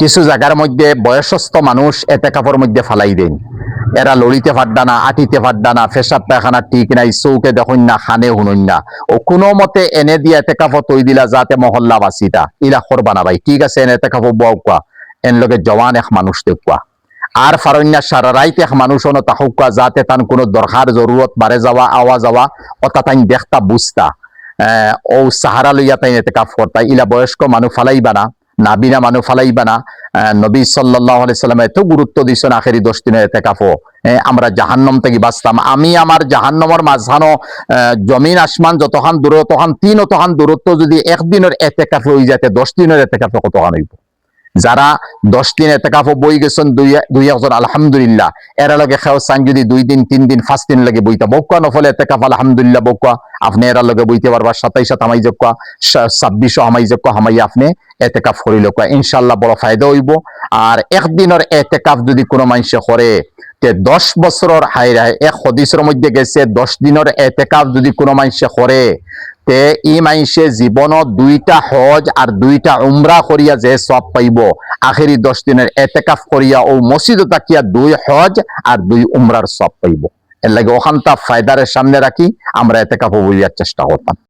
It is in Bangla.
কিছু জায়গার মধ্যে বয়সস্থ মানুষ এতেকাফের মধ্যে ফালাই দেন, এরা লড়িতে পারডা না, আটিতে পারডা না, পেশাব পায়খানা ঠিক নাই, চৌকে দেখুন না, খানে শুনুন না, ও কোনো মতে এনে দিয়ে এতেকাফ তৈ দিলা যাতে মহল্লা বাঁচিতা ইলা করবা না ভাই। ঠিক আছে, এনে এতেকাফ বাও কোয়া, এন লগে জওয়ান এক মানুষ দেখুয়া আর ফারণ্যা সারা রাইত এক মানুষ অন তাহুকা যাতে তান কোনো দরকার জরুরত বারে যাওয়া আওয়া যাওয়া অতা তাই দেখতা বুঝতা ও সাহারা লইয়া তাই এতেকাফ করতা। ইলা বয়স্ক মানুষ ফালাইবা না, নাবিনা মানুষ ফালাইবা না। নবী সাল্লাল্লাহু আলাইহি সাল্লাম এত গুরুত্ব দিছেন আখেরি 10 দিনের এতেকাফও। আমরা জাহান্নাম থেকে বাঁচতাম। আমি আমার জাহান্নামের মাঝখানো জমিন আসমান যতখান দূর তখন 3 অতখান দূরত্ব যদি একদিনের এতেকাফ হয়ে যেতে 10 দিনের এতেকাফে কতখান হইব। যারা 10 দিন এতেকাফ বই গেছেন দুই একজন আলহামদুলিল্লাহ, এরা লগে খেও চান যদি 2 দিন 3 দিন 5 দিন লাগে বইতা বকুয়া নফলে এতেকাফ আলহামদুলিল্লাহ বকুয়া আপনি এরা লগে বইতে পারবা। 27 হামাই যকুয়া 26 হামাই যকুয়া হামাই আপনি এতেকাফ করিল কোয়া ইনশাআল্লাহ বড় ফায়দা হইব। আর একদিনের এতেকাফ যদি কোনো মানুষে করে তে 10 বছরের হাইরায় এক হদিসের মধ্যে গেছে 10 দিনের এতেকাফ যদি কোনো মানুষে করে তে ই মাইসে জীবনত 2টা হজ আর 2টা উমরা করিয়া যে সব পাইব, আখেরি 10 দিনের এতেকাফ করিয়া ও মসজিদে তাকিয়া 2 হজ আর 2 উমরার সব পাইব। এর লাগে ওখানটা ফায়দারের সামনে রাখি আমরা এতেকাফ বলিয়ার চেষ্টা করতাম।